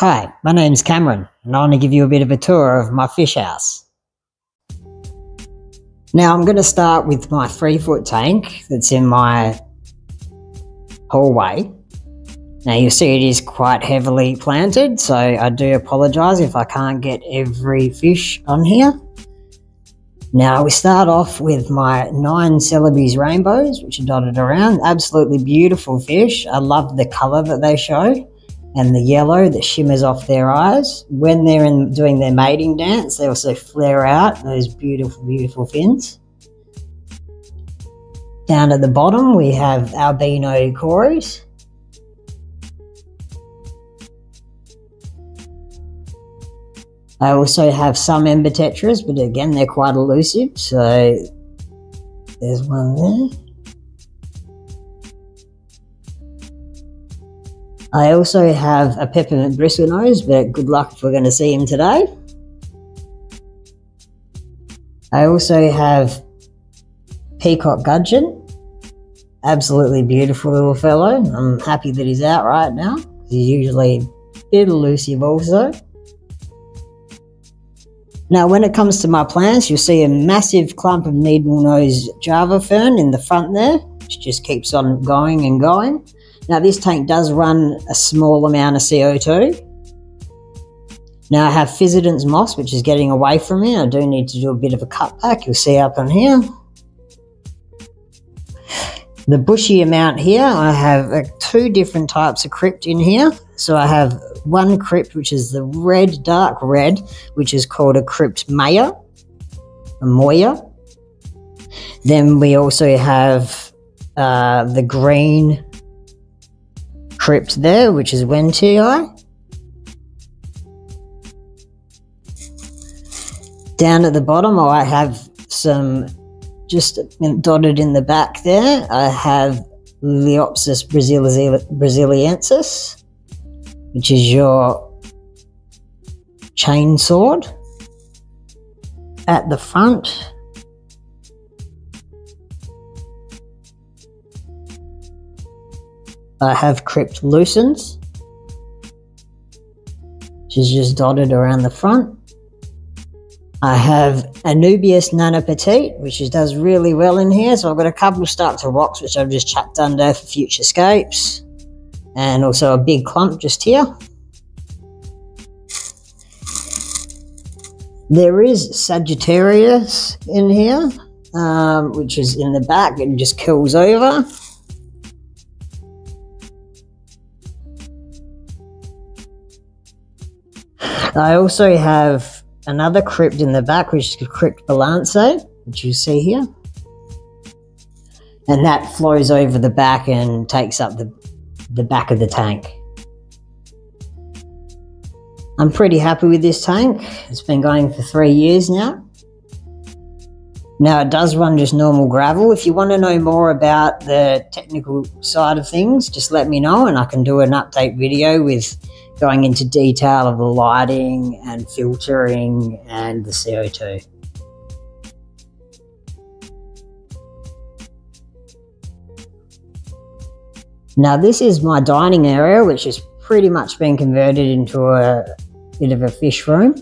Hi, my name's Cameron and I want to give you a bit of a tour of my fish house. Now I'm going to start with my 3-foot tank that's in my hallway. Now you'll see it is quite heavily planted, so I do apologise if I can't get every fish on here. Now we start off with my 9 Celebes rainbows, which are dotted around. Absolutely beautiful fish. I love the colour that they show and the yellow that shimmers off their eyes. When they're doing their mating dance, they also flare out those beautiful, beautiful fins. Down at the bottom we have albino cories. I also have some ember tetras, but again they're quite elusive, so there's one there. I also have a peppermint bristlenose, but good luck if we're going to see him today. I also have peacock gudgeon, absolutely beautiful little fellow. I'm happy that he's out right now. He's usually a bit elusive also. Now when it comes to my plants, you'll see a massive clump of needle-nose Java fern in the front there, which just keeps on going and going. Now this tank does run a small amount of CO2. Now I have Physidance moss, which is getting away from me. I do need to do a bit of a cutback, you'll see up on here. The bushy amount here, I have 2 different types of crypt in here. So I have one crypt which is the red, dark red, which is called a crypt Maya, a Moya. Then we also have the green crypt there, which is Wentii. Down at the bottom I have some just dotted in the back there. I have Liliopsis brasiliensis, which is your chain sword. At the front, I have crypt lucens, which is just dotted around the front. I have Anubias nana petite, which does really well in here. So I've got a couple of stalks of rocks which I've just chucked under for future scapes, and also a big clump just here. There is Sagittarius in here, which is in the back and just kills over. I also have another crypt in the back, which is crypt balance, which you see here. And that flows over the back and takes up the back of the tank. I'm pretty happy with this tank. It's been going for 3 years now. Now it does run just normal gravel. If you want to know more about the technical side of things, just let me know and I can do an update video with going into detail of the lighting and filtering and the CO2. Now this is my dining area, which has pretty much been converted into a bit of a fish room.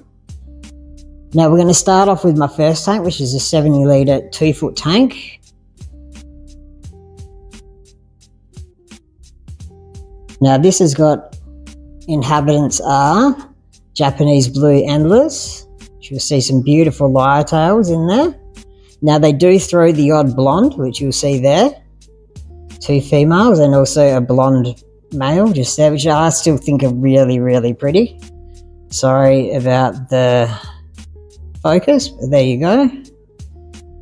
Now we're going to start off with my first tank, which is a 70 litre 2-foot tank. Now this has got inhabitants are Japanese blue endless. You'll see some beautiful lyre tails in there. Now they do throw the odd blonde, which you'll see there. 2 females and also a blonde male just there, which I still think are really, really pretty. Sorry about the focus, but there you go.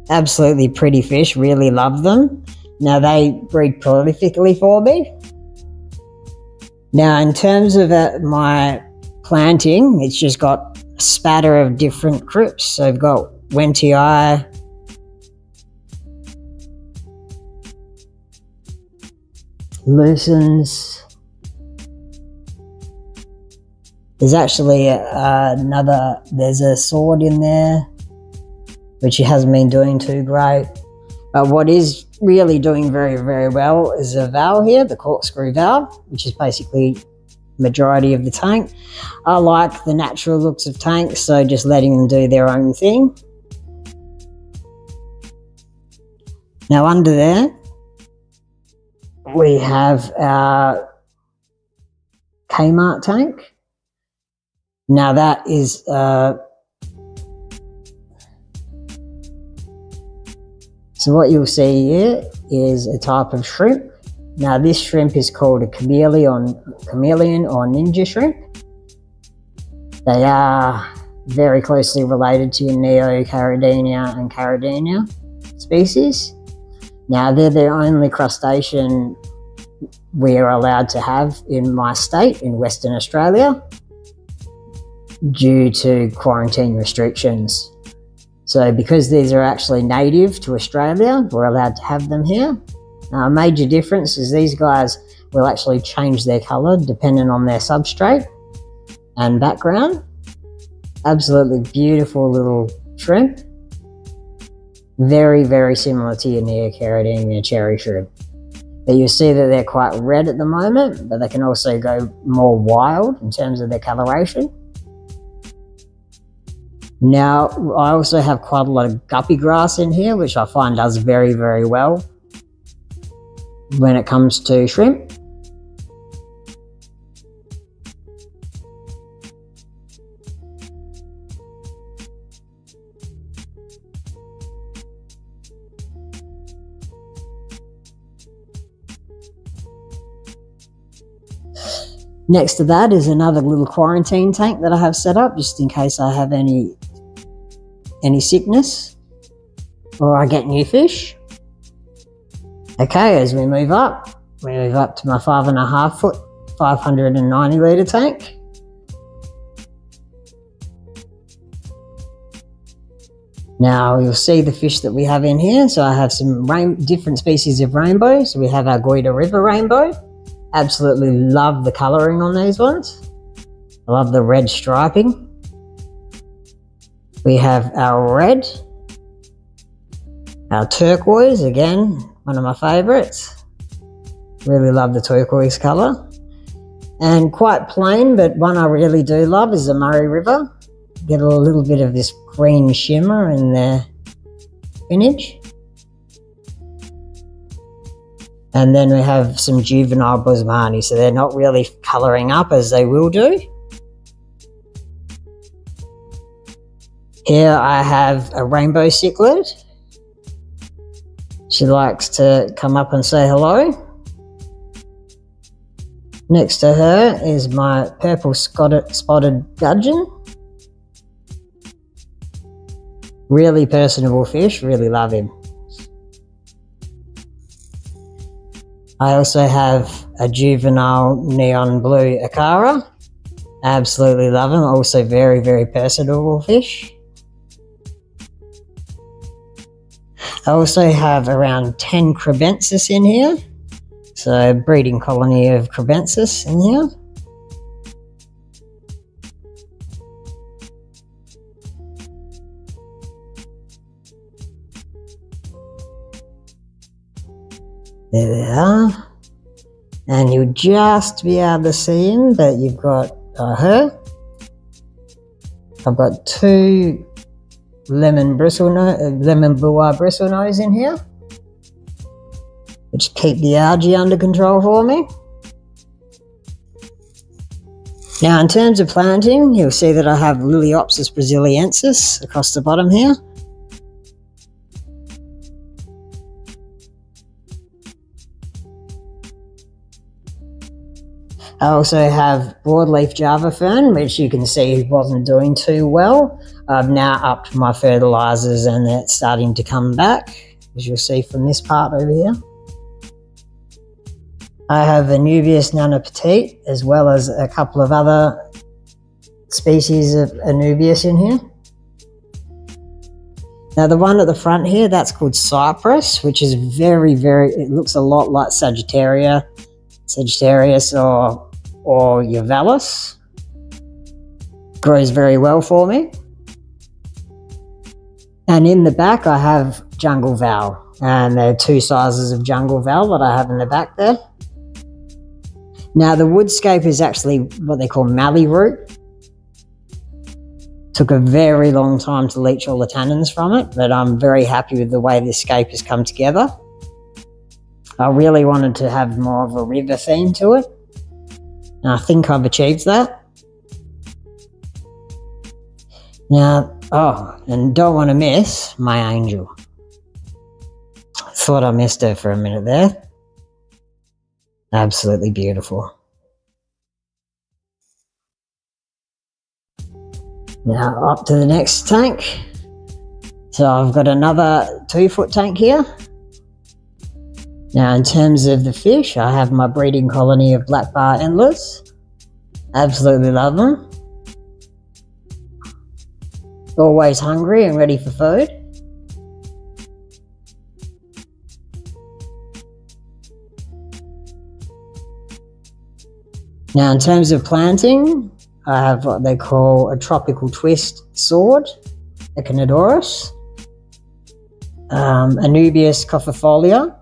Absolutely pretty fish, really love them. Now they breed prolifically for me. Now in terms of my planting, it's just got a spatter of different crypts. So I've got Wentii, lucens. There's actually there's a sword in there, which hasn't been doing too great. But what is really doing very, very well is a valve here, the corkscrew valve, which is basically majority of the tank. I like the natural looks of tanks, so just letting them do their own thing. Now under there, we have our Kmart tank. Now that is so what you'll see here is a type of shrimp. Now this shrimp is called a chameleon or ninja shrimp. They are very closely related to your Neocaridina and Caridina species. Now they're the only crustacean we are allowed to have in my state, in Western Australia, due to quarantine restrictions. So because these are actually native to Australia, we're allowed to have them here. Now, a major difference is these guys will actually change their colour depending on their substrate and background. Absolutely beautiful little shrimp. Very, very similar to your Neocaridina cherry shrimp. But you'll see that they're quite red at the moment, but they can also go more wild in terms of their coloration. Now, I also have quite a lot of guppy grass in here, which I find does very, very well when it comes to shrimp. Next to that is another little quarantine tank that I have set up just in case I have any sickness or I get new fish. Okay, as we move up to my 5.5 foot, 590 litre tank. Now you'll see the fish that we have in here. So I have some different species of rainbow. So we have our Goida River rainbow. Absolutely love the colouring on these ones. I love the red striping. We have our red, our turquoise, again, one of my favourites. Really love the turquoise colour. And quite plain, but one I really do love is the Murray River. Get a little bit of this green shimmer in the spinach. And then we have some juvenile Bosmani, so they're not really colouring up as they will do. Here I have a rainbow cichlid. She likes to come up and say hello. Next to her is my purple spotted gudgeon. Really personable fish, really love him. I also have a juvenile neon blue Akara. Absolutely love him, also very, very personable fish. I also have around 10 crebensis in here. So a breeding colony of crebensis in here. There they are. And you'll just be able to see him, but you've got her. I've got 2 lemon boa bristlenose in here, which keep the algae under control for me. Now in terms of planting, you'll see that I have Liliopsis brasiliensis across the bottom here. I also have broadleaf Java fern, which you can see wasn't doing too well. I've now upped my fertilisers and it's starting to come back, as you'll see from this part over here. I have Anubias nana petite, as well as a couple of other species of Anubias in here. Now the one at the front here, that's called Cypress, which is very, it looks a lot like Sagittarius or Euvalis. Grows very well for me. And in the back I have Jungle Val, and there are 2 sizes of Jungle Val that I have in the back there. Now the woodscape is actually what they call mallee root. Took a very long time to leach all the tannins from it, but I'm very happy with the way this scape has come together. I really wanted to have more of a river theme to it, and I think I've achieved that. Now, oh, and don't want to miss my angel. Thought I missed her for a minute there. Absolutely beautiful. Now up to the next tank. So I've got another 2-foot tank here. Now in terms of the fish, I have my breeding colony of black bar endlers. Absolutely love them. Always hungry and ready for food. Now in terms of planting, I have what they call a tropical twist sword, Echinodorus, Anubias coffifolia,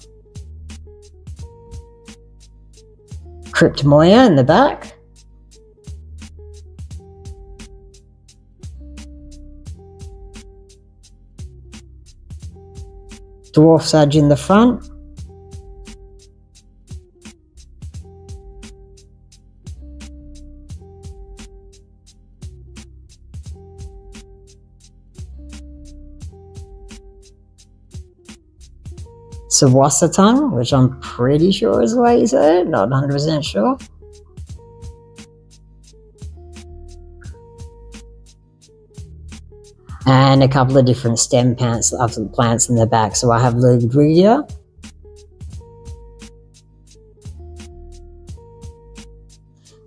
Cryptomoya in the back, dwarf sedge in the front, Sawasatang, which I'm pretty sure is the way you say it, not 100% sure. And a couple of different stem plants in the back. So I have Ludwigia,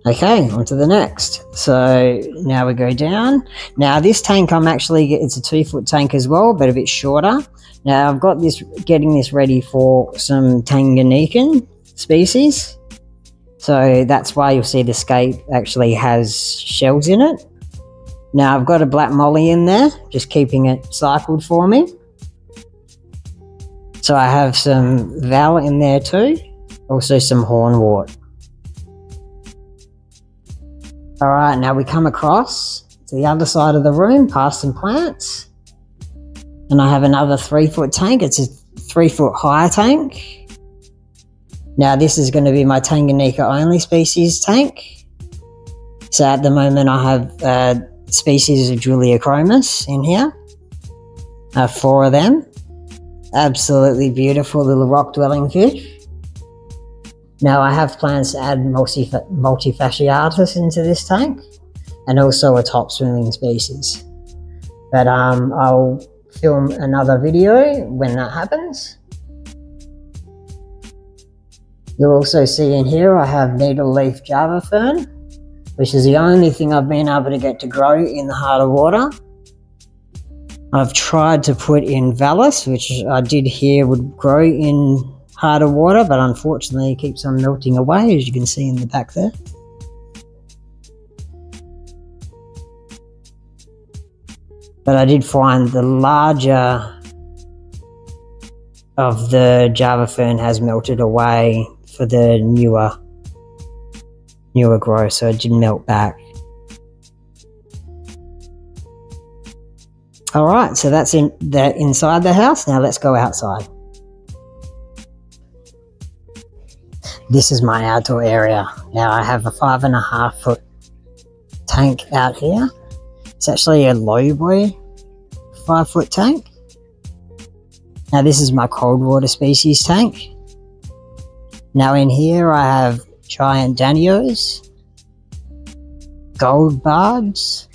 okay, on to the next. So now we go down. Now this tank, it's a 2-foot tank as well, but a bit shorter. Now I've got this, getting this ready for some Tanganyikan species. So that's why you'll see the scape actually has shells in it. Now I've got a black molly in there, just keeping it cycled for me. So I have some val in there too, also some hornwort. Alright, now we come across to the other side of the room, past some plants. And I have another 3-foot tank. It's a 3-foot high tank. Now this is going to be my Tanganyika only species tank. So at the moment I have species of Juliachromis in here. 4 of them. Absolutely beautiful little rock dwelling fish. Now I have plans to add multifasciatus into this tank, and also a top swimming species. But I'll film another video when that happens. You'll also see in here I have needle leaf Java fern, which is the only thing I've been able to get to grow in the heart of water. I've tried to put in Vallis, which I did hear would grow in heart of water, but unfortunately it keeps on melting away, as you can see in the back there. But I did find the larger of the Java fern has melted away for the newer growth, so it didn't melt back. Alright, so that's inside the house. Now let's go outside. This is my outdoor area. Now I have a 5.5-foot tank out here. It's actually a low boy 5-foot tank. Now this is my cold water species tank. Now in here I have giant danios, gold barbs,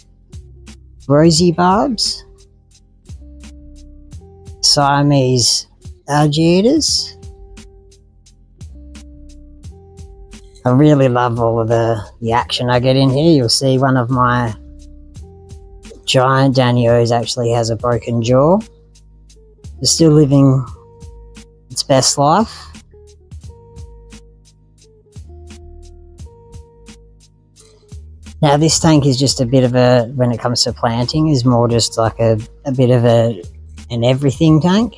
rosy barbs, Siamese alligators. I really love all of the action I get in here. You'll see one of my giant danios actually has a broken jaw. It's still living its best life. Now this tank is just a bit of a, when it comes to planting, is more just like a bit of an everything tank.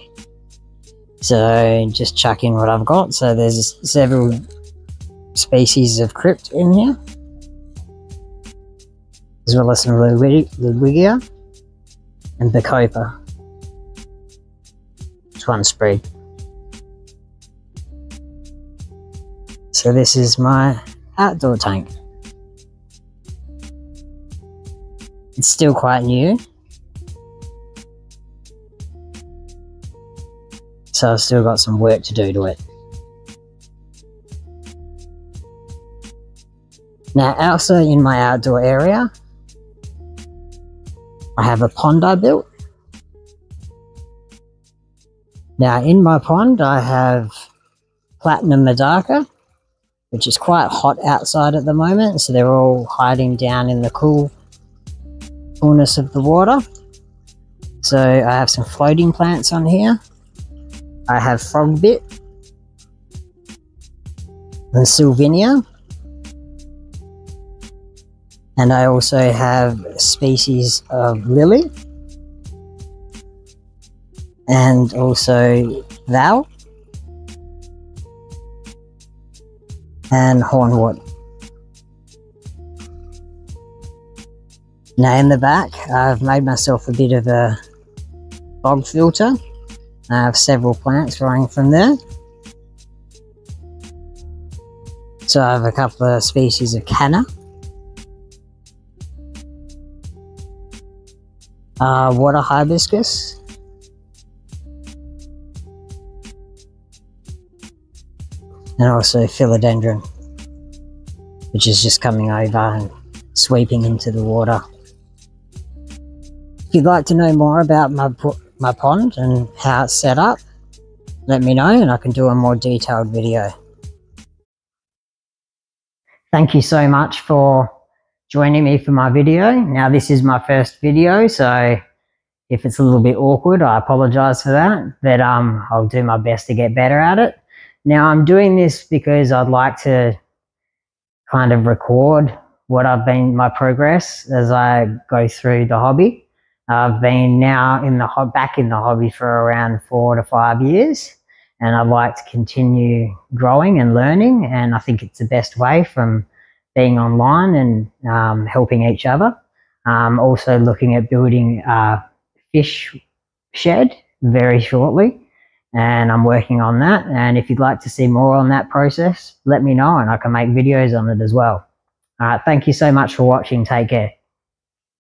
So just chuck in what I've got. So there's several species of crypt in here, as well as some Ludwigia and Bacopa. It's one spread. So this is my outdoor tank. It's still quite new, so I've still got some work to do to it. Now, also in my outdoor area, I have a pond I built. Now, in my pond, I have Platinum Medaka, which is quite hot outside at the moment, so they're all hiding down in the coolness of the water. So I have some floating plants on here. I have frogbit and Sylvinia. And I also have a species of lily and also val and hornwort. Now in the back, I've made myself a bit of a bog filter. I have several plants growing from there. So I have a couple of species of canna, water hibiscus, and also philodendron, which is just coming over and sweeping into the water. If you'd like to know more about my pond and how it's set up, let me know and I can do a more detailed video. Thank you so much for joining me for my video. Now, this is my first video, so if it's a little bit awkward, I apologize for that, but I'll do my best to get better at it. Now, I'm doing this because I'd like to kind of record my progress as I go through the hobby. I've been now back in the hobby for around 4 to 5 years, and I'd like to continue growing and learning, and I think it's the best way from being online and helping each other. Also looking at building a fish shed very shortly, and I'm working on that, and if you'd like to see more on that process, let me know and I can make videos on it as well. Thank you so much for watching. Take care.